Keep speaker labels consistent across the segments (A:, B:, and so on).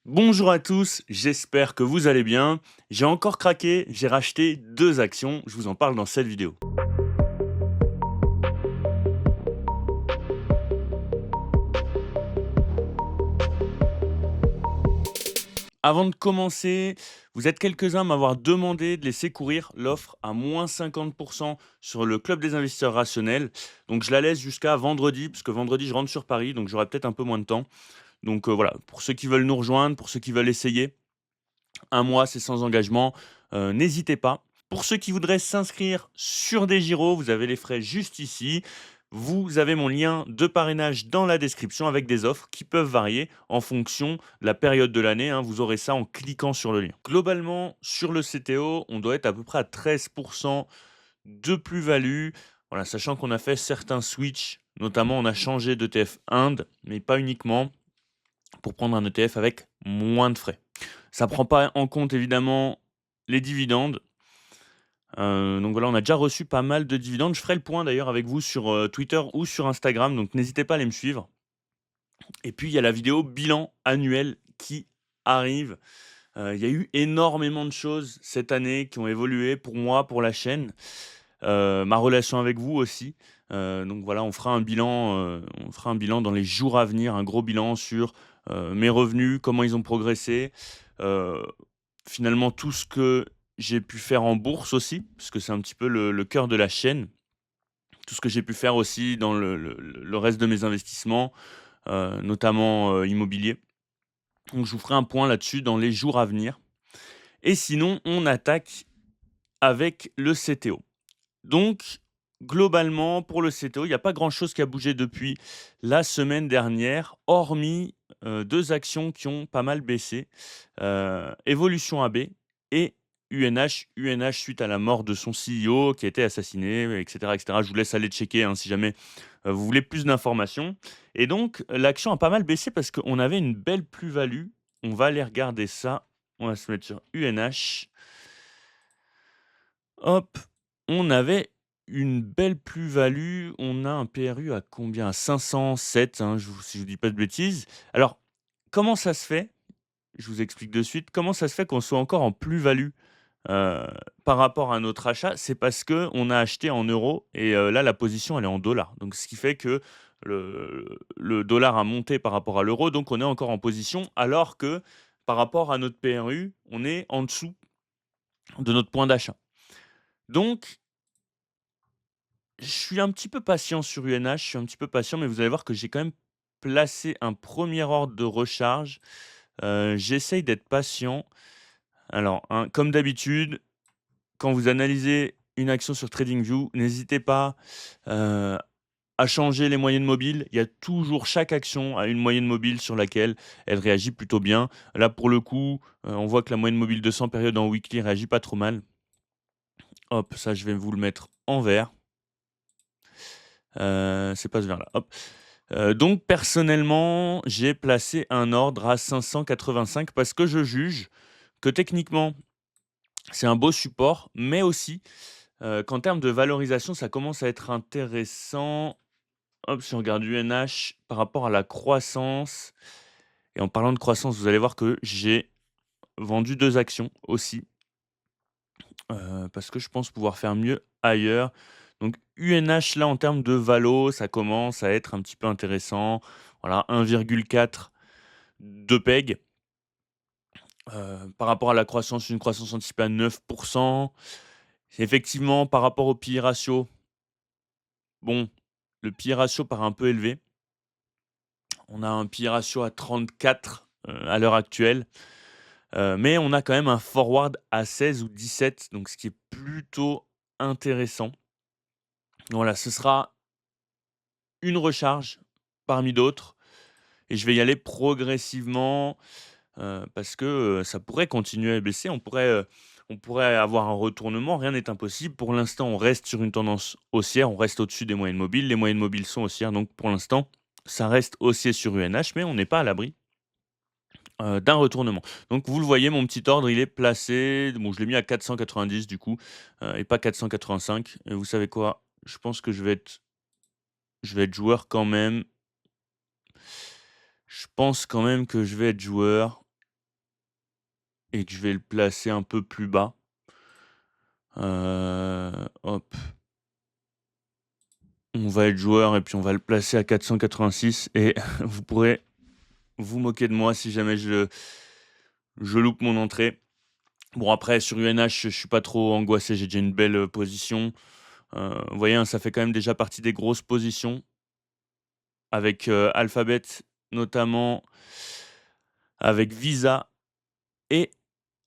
A: Bonjour à tous, j'espère que vous allez bien. J'ai encore craqué, j'ai racheté 2 actions, je vous en parle dans cette vidéo. Avant de commencer, vous êtes quelques-uns à m'avoir demandé de laisser courir l'offre à moins 50% sur le club des investisseurs rationnels. Donc je la laisse jusqu'à vendredi, parce que vendredi je rentre sur Paris, donc j'aurai peut-être un peu moins de temps. Donc voilà, pour ceux qui veulent nous rejoindre, pour ceux qui veulent essayer, un mois, c'est sans engagement, n'hésitez pas. Pour ceux qui voudraient s'inscrire sur des Desgiro, vous avez les frais juste ici. Vous avez mon lien de parrainage dans la description avec des offres qui peuvent varier en fonction de la période de l'année, hein. Vous aurez ça en cliquant sur le lien. Globalement, sur le CTO, on doit être à peu près à 13 de plus-value. Voilà, sachant qu'on a fait certains switches, notamment on a changé d'ETF Inde, mais pas uniquement, pour prendre un ETF avec moins de frais. Ça prend pas en compte évidemment les dividendes. Donc voilà, on a déjà reçu pas mal de dividendes. Je ferai le point d'ailleurs avec vous sur, Twitter ou sur Instagram, donc n'hésitez pas à aller me suivre. Et puis il y a la vidéo bilan annuel qui arrive. Il y a eu énormément de choses cette année qui ont évolué pour moi, pour la chaîne, ma relation avec vous aussi. Donc voilà, on fera un bilan dans les jours à venir, un gros bilan sur, mes revenus, comment ils ont progressé, heu, finalement tout ce que j'ai pu faire en bourse aussi, parce que c'est un petit peu le cœur de la chaîne. Tout ce que j'ai pu faire aussi dans le reste de mes investissements, notamment, immobilier. Donc je vous ferai un point là-dessus dans les jours à venir et sinon on attaque avec le CTO. Donc, globalement, pour le CTO, il n'y a pas grand-chose qui a bougé depuis la semaine dernière, hormis 2 actions qui ont pas mal baissé, Evolution AB et UNH. UNH suite à la mort de son CEO qui a été assassiné, et cetera, et cetera. Je vous laisse aller checker, hein, si jamais, vous voulez plus d'informations et donc l'action a pas mal baissé parce qu'on avait une belle plus-value. On va aller regarder ça. On va se mettre sur UNH. Hop, on avait une belle plus-value. On a un PRU à combien? À 507, hein, si je vous dis pas de bêtises. Alors, comment ça se fait? Je vous explique de suite. Comment ça se fait qu'on soit encore en plus-value, heu, par rapport à notre achat? C'est parce que on a acheté en euros et là, la position, elle est en dollars. Donc ce qui fait que le dollar a monté par rapport à l'euro, donc on est encore en position, alors que par rapport à notre PRU, on est en dessous de notre point d'achat. Donc je suis un petit peu patient sur UNH, je suis un petit peu patient, mais vous allez voir que j'ai quand même placé un premier ordre de recharge. J'essaye d'être patient. Alors, hein, comme d'habitude, quand vous analysez une action sur TradingView, n'hésitez pas, heu, à changer les moyennes mobiles. Il y a toujours chaque action a une moyenne mobile sur laquelle elle réagit plutôt bien. Là, pour le coup, on voit que la moyenne mobile de 100 périodes en weekly réagit pas trop mal. Hop, ça, je vais vous le mettre en vert. C'est pas ce vert-là, hop. Donc personnellement, j'ai placé un ordre à 585 parce que je juge que techniquement, c'est un beau support, mais aussi, qu'en termes de valorisation, ça commence à être intéressant. Hop, si on regarde UNH par rapport à la croissance et en parlant de croissance, vous allez voir que j'ai vendu 2 actions aussi, parce que je pense pouvoir faire mieux ailleurs. Donc UNH là, en termes de valo, ça commence à être un petit peu intéressant. Voilà, 1,4 de PEG. Par rapport à la croissance, une croissance anticipée à 9. Effectivement, par rapport au P/E ratio, bon, le P/E ratio paraît un peu élevé. On a un P/E ratio à 34, à l'heure actuelle, mais on a quand même un forward à 16 ou 17, donc ce qui est plutôt intéressant. Voilà, ce sera une recharge parmi d'autres et je vais y aller progressivement. Parce que, ça pourrait continuer à baisser. On pourrait avoir un retournement, rien n'est impossible. Pour l'instant, on reste sur une tendance haussière, on reste au-dessus des moyennes mobiles. Les moyennes mobiles sont haussières, donc pour l'instant, ça reste haussier sur UNH, mais on n'est pas à l'abri, d'un retournement. Donc vous le voyez, mon petit ordre, il est placé, bon, je l'ai mis à 490 du coup, et pas 485 et vous savez quoi? Je pense que je vais être joueur quand même. Je pense quand même que je vais être joueur. et que je vais le placer un peu plus bas. Hop, on va être joueur et puis on va le placer à 486 et vous pourrez vous moquer de moi si jamais je loupe mon entrée. Bon après sur UNH, je suis pas trop angoissé, j'ai déjà une belle, position. Vous voyez, hein, ça fait quand même déjà partie des grosses positions avec, Alphabet notamment, avec Visa et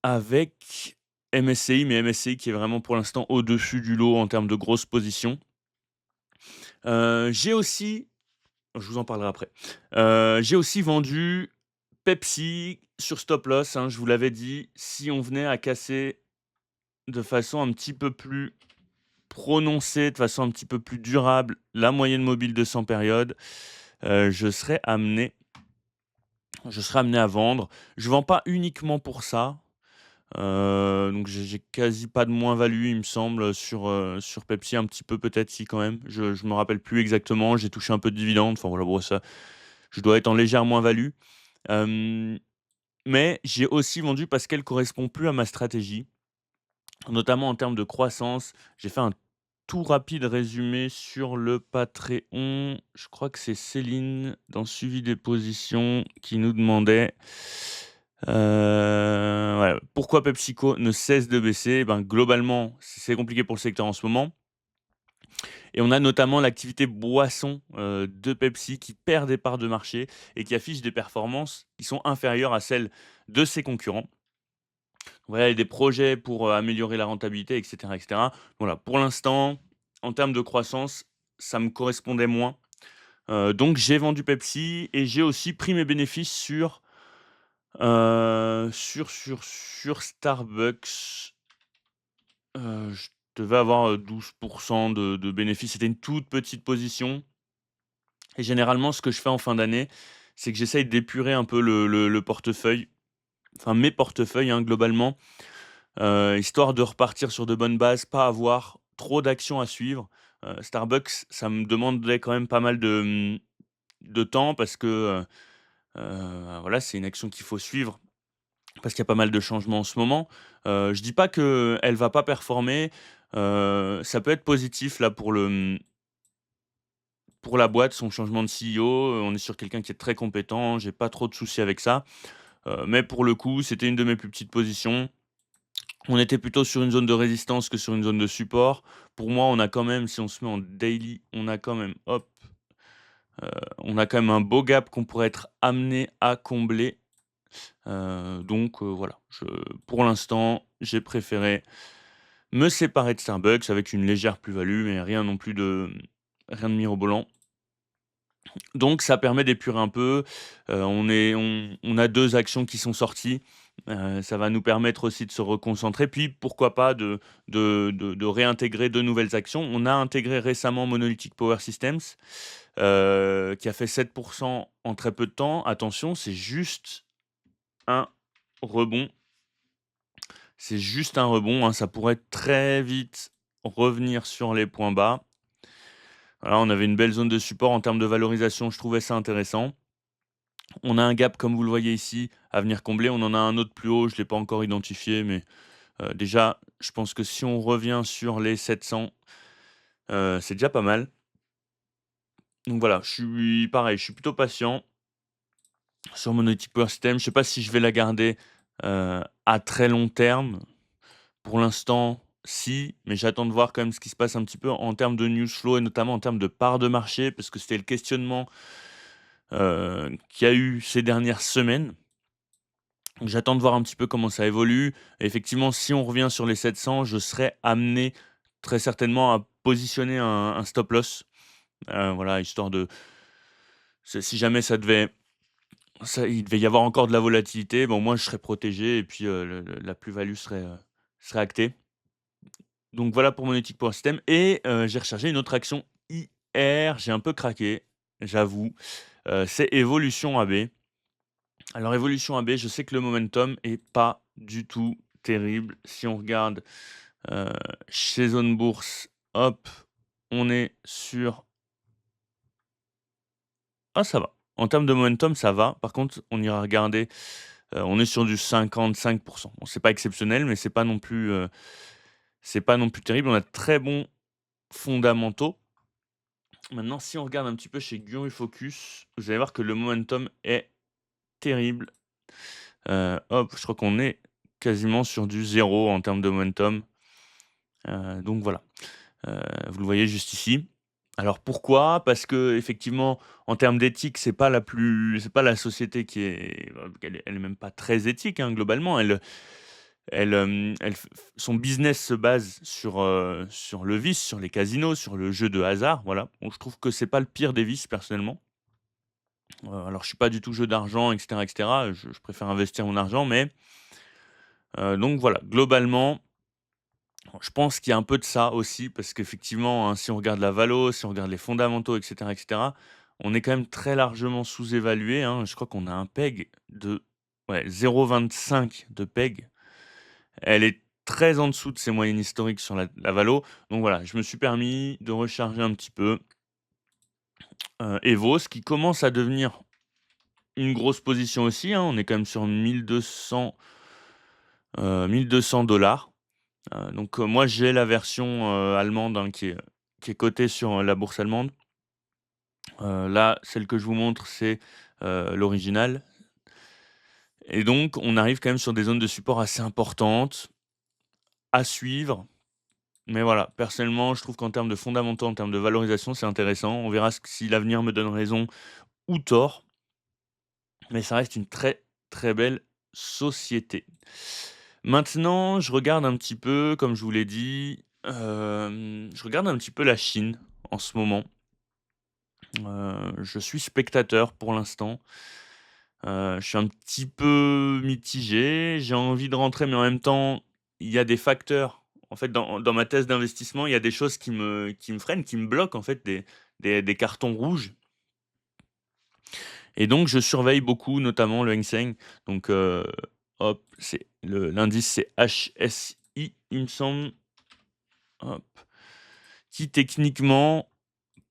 A: avec MSCI, mais MSCI qui est vraiment pour l'instant au-dessus du lot en termes de grosses positions. J'ai aussi je vous en parlerai après. J'ai aussi vendu Pepsi sur stop loss, hein, je vous l'avais dit, si on venait à casser de façon un petit peu plus prononcée, de façon un petit peu plus durable, la moyenne mobile de 100 périodes, je serais amené à vendre. Je vends pas uniquement pour ça, donc j'ai quasi pas de moins-value, il me semble, sur Pepsi, un petit peu peut-être si quand même, je me rappelle plus exactement, j'ai touché un peu de dividendes, enfin voilà, bon ça, je dois être en légère moins-value. Hem, mais j'ai aussi vendu parce qu'elle correspond plus à ma stratégie, notamment en termes de croissance. J'ai fait un tout rapide résumé sur le Patreon. Je crois que c'est Céline, dans Suivi des positions, qui nous demandait, ouais, pourquoi PepsiCo ne cesse de baisser? Ben, globalement, c'est compliqué pour le secteur en ce moment et on a notamment l'activité boisson, de Pepsi qui perd des parts de marché et qui affiche des performances qui sont inférieures à celles de ses concurrents. Voilà, il y a des projets pour, améliorer la rentabilité et cetera et cetera. Voilà, pour l'instant, en termes de croissance, ça me correspondait moins. Donc j'ai vendu Pepsi et j'ai aussi pris mes bénéfices sur Starbucks. Je devais avoir, 12 de bénéfices. C'était une toute petite position et généralement, ce que je fais en fin d'année, c'est que j'essaye d'épurer un peu le portefeuille, enfin mes portefeuilles, hein, globalement. Histoire de repartir sur de bonnes bases, pas avoir trop d'actions à suivre. Starbucks, ça me demandait quand même pas mal de temps parce que, voilà, c'est une action qu'il faut suivre parce qu'il y a pas mal de changements en ce moment. Je dis pas qu'elle va pas performer, ça peut être positif là pour la boîte, son changement de CEO, on est sur quelqu'un qui est très compétent, j'ai pas trop de soucis avec ça. Mais pour le coup, c'était une de mes plus petites positions. On était plutôt sur une zone de résistance que sur une zone de support. Pour moi, on a quand même, si on se met en daily, on a quand même, hop, on a quand même un beau gap qu'on pourrait être amené à combler. Donc voilà, pour l'instant, j'ai préféré me séparer de Starbucks avec une légère plus-value, mais rien de mirobolant. Donc ça permet d'épurer un peu. On a 2 actions qui sont sorties. Ça va nous permettre aussi de se reconcentrer, puis pourquoi pas de réintégrer de nouvelles actions. On a intégré récemment Monolithic Power Systems, qui a fait 7 en très peu de temps. Attention, c'est juste un rebond. C'est juste un rebond, hein, ça pourrait très vite revenir sur les points bas. Voilà, on avait une belle zone de support en termes de valorisation, je trouvais ça intéressant. On a un gap, comme vous le voyez ici, à venir combler. On en a un autre plus haut, je ne l'ai pas encore identifié, mais déjà, je pense que si on revient sur les 700, c'est déjà pas mal. Donc voilà, je suis pareil, je suis plutôt patient sur Monolithic Power System. Je ne sais pas si je vais la garder à très long terme. Pour l'instant, si, mais j'attends de voir quand même ce qui se passe un petit peu en termes de news flow et notamment en termes de part de marché, parce que c'était le questionnement qu'il y a eu ces dernières semaines. Donc j'attends de voir un petit peu comment ça évolue. Et effectivement, si on revient sur les 700, je serais amené très certainement à positionner un stop loss. Voilà, histoire de si jamais il devait y avoir encore de la volatilité, bon, moi je serais protégé et puis la plus-value serait actée. Donc voilà pour mon éthique pour un système. Et j'ai rechargé une autre action hier. J'ai un peu craqué, j'avoue. C'est Evolution AB. Alors Evolution AB, je sais que le momentum est pas du tout terrible. Si on regarde, heu, chez Zone Bourse, hop, on est sur ah ça va. En termes de momentum, ça va. Par contre, on ira regarder, On est sur du 55. Bon, c'est pas exceptionnel, mais c'est pas non plus terrible. On a de très bons fondamentaux. Maintenant, si on regarde un petit peu chez Guru Focus, vous allez voir que le momentum est terrible. Hop, je crois qu'on est quasiment sur du zéro en termes de momentum. Donc voilà, vous le voyez juste ici. Alors pourquoi? Parce que effectivement, en termes d'éthique, c'est pas la société qui est elle est même pas très éthique, hein, globalement. Elle f f son business se base sur le vice, sur les casinos, sur le jeu de hasard, voilà. Donc je trouve que c'est pas le pire des vices personnellement. Alors je suis pas du tout jeu d'argent et cetera, je préfère investir mon argent, mais donc voilà, globalement, je pense qu'il y a un peu de ça aussi parce qu'effectivement, hein, si on regarde la valo, si on regarde les fondamentaux et cetera, on est quand même très largement sous-évalué, hein. Je crois qu'on a un PEG de ouais, 0,25 de PEG. Elle est très en dessous de ses moyennes historiques sur la valo. Donc voilà, je me suis permis de recharger un petit peu, Evos qui commence à devenir une grosse position aussi, hein. On est quand même sur 1 200 donc moi j'ai la version, allemande, hein, qui est cotée sur, la bourse allemande. Là, celle que je vous montre, c'est, l'original et donc on arrive quand même sur des zones de support assez importantes à suivre. Mais voilà, personnellement, je trouve qu'en termes de fondamentaux, en termes de valorisation, c'est intéressant. On verra si l'avenir me donne raison ou tort, mais ça reste une très, très belle société. Maintenant, je regarde un petit peu, comme je vous l'ai dit, je regarde un petit peu la Chine en ce moment. Je suis spectateur pour l'instant. Je suis un petit peu mitigé. J'ai envie de rentrer, mais en même temps, il y a des facteurs. En fait, dans ma thèse d'investissement, il y a des choses qui me freinent, qui me bloquent, en fait, des cartons rouges. Et donc, je surveille beaucoup, notamment le Hang Seng. Donc, hop, l'indice, c'est HSI, il me semble. Hop. Qui techniquement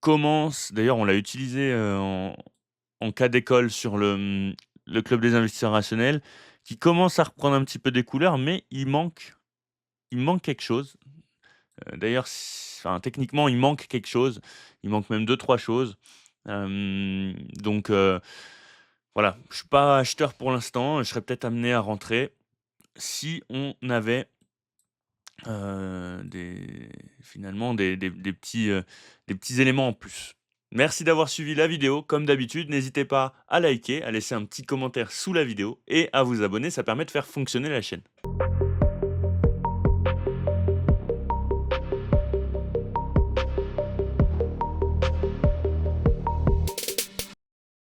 A: commence. D'ailleurs, on l'a utilisé en cas d'école sur le club des investisseurs rationnels, qui commence à reprendre un petit peu des couleurs, mais il manque quelque chose. D'ailleurs, enfin, techniquement, il manque quelque chose. Il manque même deux trois choses. Donc, voilà, je suis pas acheteur pour l'instant. Je serais peut-être amené à rentrer si on avait des finalement des petits éléments en plus. Merci d'avoir suivi la vidéo. Comme d'habitude, n'hésitez pas à liker, à laisser un petit commentaire sous la vidéo et à vous abonner, ça permet de faire fonctionner la chaîne.